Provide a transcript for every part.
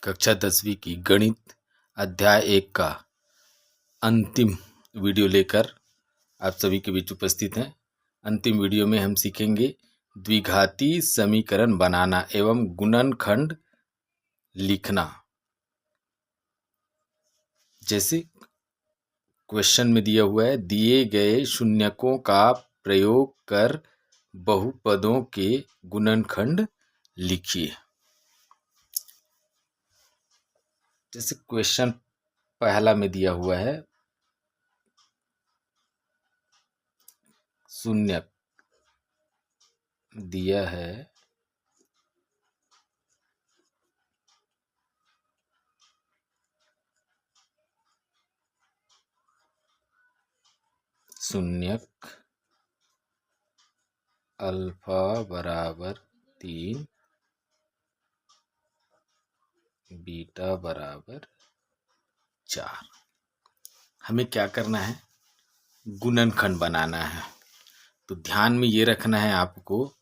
कक्षा 10वीं की गणित अध्याय 1 का अंतिम वीडियो लेकर आप सभी के बीच उपस्थित हैं। अंतिम वीडियो में हम सीखेंगे द्विघाती समीकरण बनाना एवं गुणनखंड लिखना। जैसे क्वेश्चन में दिया हुआ है, दिए गए शून्यकों का प्रयोग कर बहुपदों के गुणनखंड लिखिए। जैसे क्वेश्चन पहला में दिया हुआ है, शून्य दिया है शून्यक अल्फा बराबर 3 बीटा बराबर 4। हमें क्या करना है? गुणनखंड बनाना है। तो ध्यान में ये रखना है आपको।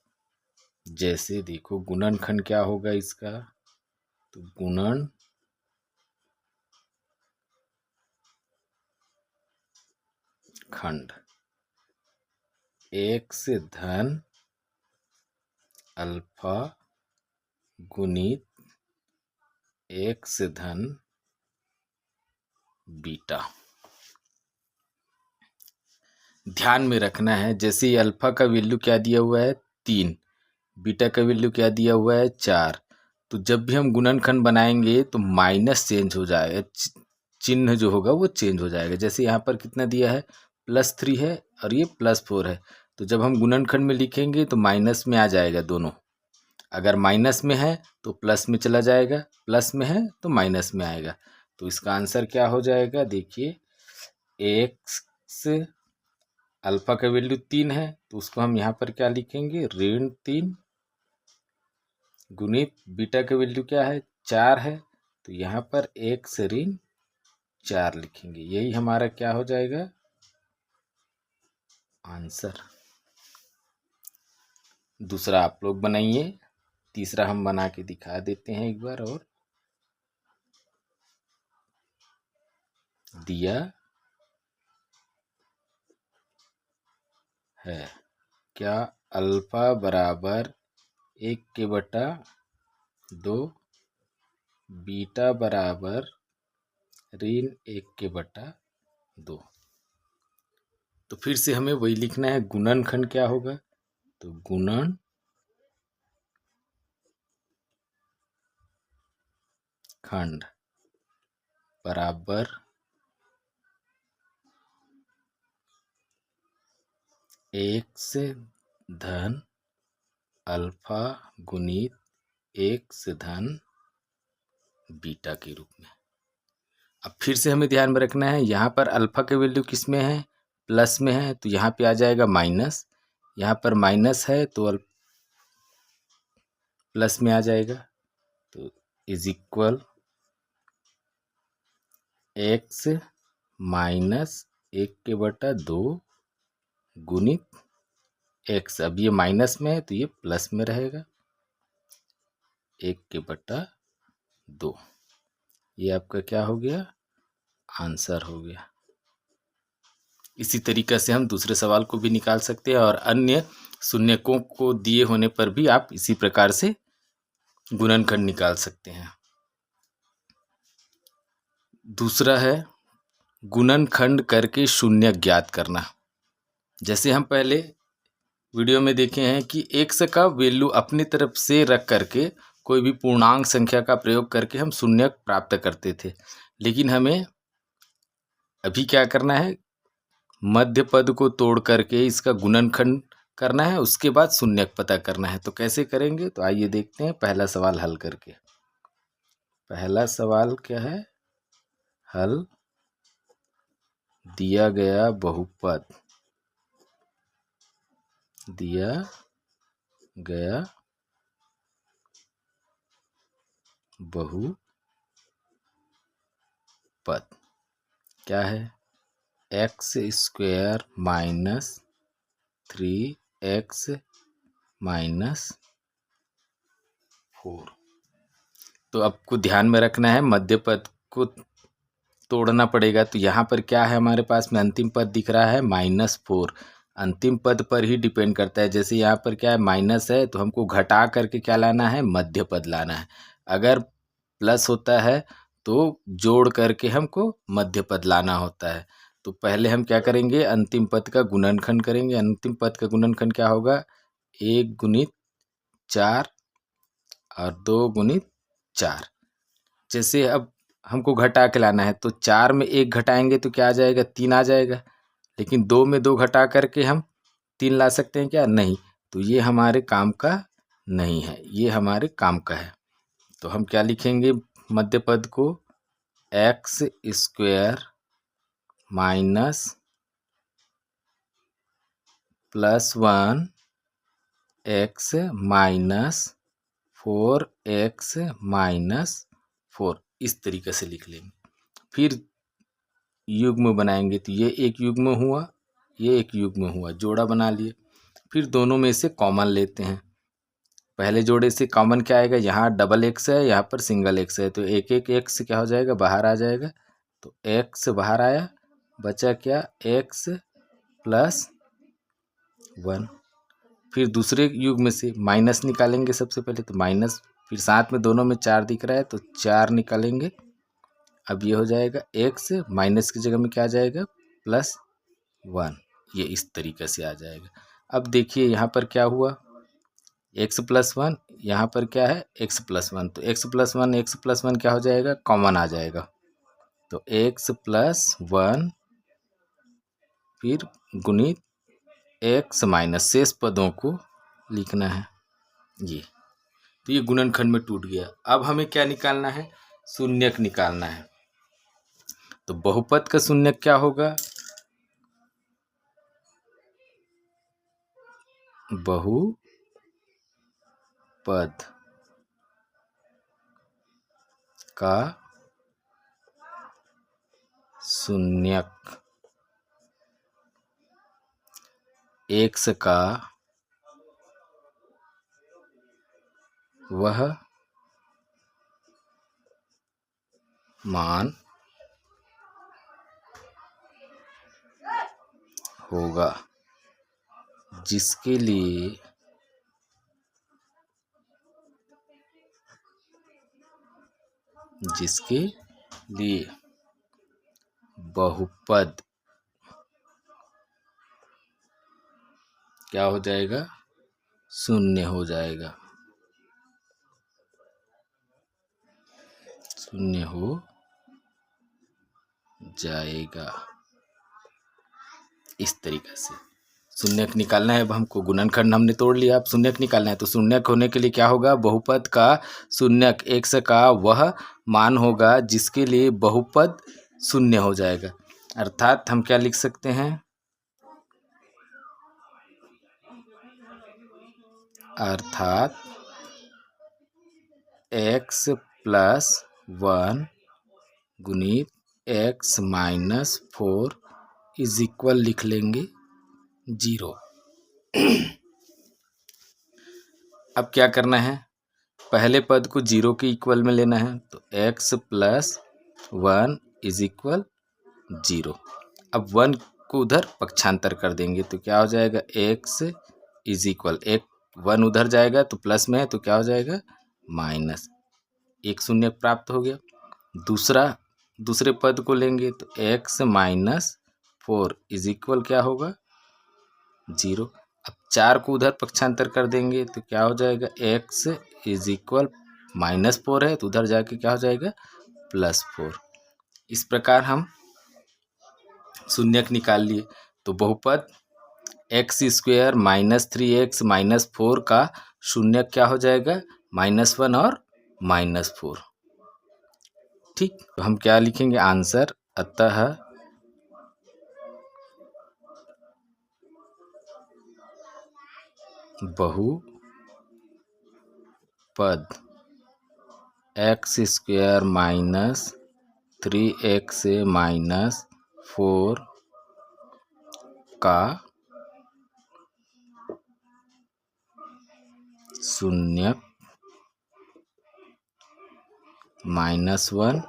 जैसे देखो गुणनखंड क्या होगा इसका, तो गुणनखंड x धन अल्फा गुणित x धन बीटा। ध्यान में रखना है, जैसे अल्फा का वैल्यू क्या दिया हुआ है 3, बीटा का वैल्यू क्या दिया हुआ है 4। तो जब भी हम गुणनखंड बनाएंगे तो माइनस चेंज हो जाएगा, चिन्ह जो होगा वो चेंज हो जाएगा। जैसे यहाँ पर कितना दिया है +3 है और ये +4 है। तो जब हम गुणनखंड में लिखेंगे तो माइनस में आ जाएगा दोनों। अगर माइनस में है तो प्लस में चला जाएगा, प्लस में है तो माइनस में आएगा। तो इसका आंसर क्या हो जाएगा, देखिए एक्स अल्फा का वैल्यू 3 है तो उसको हम यहाँ पर क्या लिखेंगे ऋण 3 गुणित बीटा का वैल्यू क्या है 4 है तो यहाँ पर x ऋण 4 लिखेंगे। यही हमारा क्या हो जाएगा आंसर। दूसरा आप लोग बनाइए, तीसरा हम बना के दिखा देते हैं एक बार और। दिया है क्या अल्फा बराबर 1/2 बीटा बराबर ऋण 1/2। तो फिर से हमें वही लिखना है, गुणनखंड क्या होगा, तो गुणनखंड बराबर x धन अल्फा गुणित x धन बीटा के रूप में। अब फिर से हमें ध्यान में रखना है, यहाँ पर अल्फा के वैल्यू किस में है प्लस में है तो यहाँ पे आ जाएगा माइनस, यहाँ पर माइनस है तो प्लस में आ जाएगा। तो इज इक्वल x माइनस 1/2 गुणित x। अब ये माइनस में है तो ये प्लस में रहेगा 1/2। ये आपका क्या हो गया आंसर हो गया। इसी तरीके से हम दूसरे सवाल को भी निकाल सकते हैं और अन्य शून्यकों को दिए होने पर भी आप इसी प्रकार से गुणनखंड निकाल सकते हैं। दूसरा है गुणनखंड करके शून्य ज्ञात करना। जैसे हम पहले वीडियो में देखे हैं कि x का वैल्यू अपनी तरफ से रख करके कोई भी पूर्णांक संख्या का प्रयोग करके हम शून्यक प्राप्त करते थे, लेकिन हमें अभी क्या करना है मध्य पद को तोड़ करके इसका गुणनखंड करना है, उसके बाद शून्यक पता करना है। तो कैसे करेंगे, तो आइए देखते हैं पहला सवाल हल करके। पहला सवाल क्या है, हल दिया गया बहुपद, दिया गया बहुपद क्या है x² माइनस 3x माइनस 4। तो आपको ध्यान में रखना है, मध्य पद को तोड़ना पड़ेगा। तो यहाँ पर क्या है, हमारे पास में अंतिम पद दिख रहा है -4। अंतिम पद पर ही डिपेंड करता है। जैसे यहाँ पर क्या है, माइनस है, तो हमको घटा करके क्या लाना है, मध्य पद लाना है। अगर प्लस होता है तो जोड़ करके हमको मध्य पद लाना होता है। तो पहले हम क्या करेंगे, अंतिम पद का गुणनखंड करेंगे। अंतिम पद का गुणनखंड क्या होगा, 1 गुणित 4 और 2 गुणित 4। जैसे अब हमको घटा के लाना है, तो 4 में 1 घटाएंगे तो क्या आ जाएगा, 3 आ जाएगा। लेकिन 2 में 2 घटा करके हम 3 ला सकते हैं क्या, नहीं। तो ये हमारे काम का नहीं है, ये हमारे काम का है। तो हम क्या लिखेंगे मध्य पद को, x square minus +1 x minus 4x minus 4, इस तरीके से लिख लेंगे। फिर युग्म बनाएंगे, तो ये एक युग्म हुआ, ये एक युग्म हुआ, जोड़ा बना लिए। फिर दोनों में से कॉमन लेते हैं। पहले जोड़े से कॉमन क्या आएगा, यहाँ डबल एक्स है, यहाँ पर सिंगल एक्स है, तो एक एक एक्स क्या हो जाएगा, बाहर आ जाएगा। तो एक्स बाहर आया, बचा क्या, एक्स प्लस 1। फिर दूसरे युग में से माइनस निकालेंगे सबसे पहले, तो माइनस, फिर साथ में दोनों में 4 दिख रहा है तो 4 निकालेंगे। अब ये हो जाएगा एक्स, माइनस की जगह में क्या आ जाएगा, +1। ये इस तरीके से आ जाएगा। अब देखिए यहाँ पर क्या हुआ, x+1, यहाँ पर क्या है, x+1, तो x+1 क्या हो जाएगा, कॉमन आ जाएगा। तो x+1 फिर गुणित x माइनस, शेष पदों को लिखना है ये। तो ये गुणनखंड में टूट गया। अब हमें क्या निकालना है, शून्यक निकालना है। तो बहुपद का शून्यक क्या होगा, बहुपद का शून्यक x का वह मान होगा जिसके लिए बहुपद क्या हो जाएगा, शून्य हो जाएगा, शून्य हो जाएगा। इस तरीके से शून्यक निकालना है। अब हमको गुणनखंड हमने तोड़ लिया, अब शून्यक निकालना है। तो शून्यक होने के लिए क्या होगा, बहुपद का शून्यक x का वह मान होगा जिसके लिए बहुपद शून्य हो जाएगा। अर्थात हम क्या लिख सकते हैं, अर्थात x+1 गुणित x माइनस 4 इज इक्वल लिख लेंगे 0। अब क्या करना है, पहले पद को 0 के इक्वल में लेना है। तो x+1 इज इक्वल 0। अब 1 को उधर पक्षांतर कर देंगे तो क्या हो जाएगा, x इज इक्वल, एक 1 उधर जाएगा तो प्लस में है तो क्या हो जाएगा, माइनस। एक शून्य प्राप्त हो गया। दूसरे पद को लेंगे तो x माइनस 4 इज इक्वल क्या होगा, 0। अब 4 को उधर पक्षांतर कर देंगे तो क्या हो जाएगा, x इज इक्वल -4 है तो उधर जाके क्या हो जाएगा, +4। इस प्रकार हम शून्यक निकाल लिए। तो बहुपद x² -3x -4 का शून्यक क्या हो जाएगा, -1 और -4। ठीक, तो हम क्या लिखेंगे आंसर, अतः बहुपद x² -3x -4 का शून्यक -1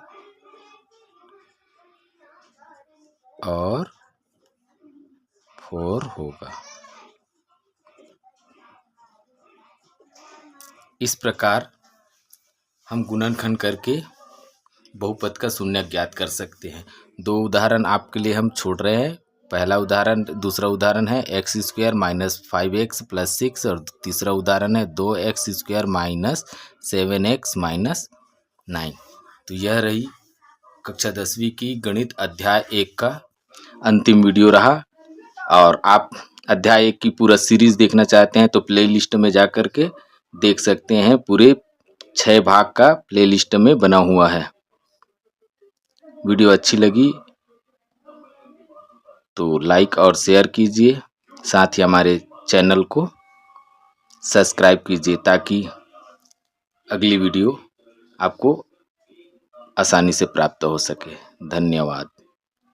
और 4 होगा। इस प्रकार हम गुणनखंड करके बहुपद का शून्य ज्ञात कर सकते हैं। 2 उदाहरण आपके लिए हम छोड़ रहे हैं। पहला उदाहरण, दूसरा उदाहरण है x² - 5x + 6 और तीसरा उदाहरण है 2x² - 7x - 9। तो यह रही कक्षा 10वीं की गणित अध्याय 1 का अंतिम वीडियो रहा। और आप अध्याय 1 की पूरा सीरीज देखना चाहते हैं तो प्लेलिस्ट में जा कर के देख सकते हैं। पूरे 6 भाग का प्लेलिस्ट में बना हुआ है। वीडियो अच्छी लगी तो लाइक और शेयर कीजिए, साथ ही हमारे चैनल को सब्सक्राइब कीजिए ताकि अगली वीडियो आपको आसानी से प्राप्त हो सके। धन्यवाद।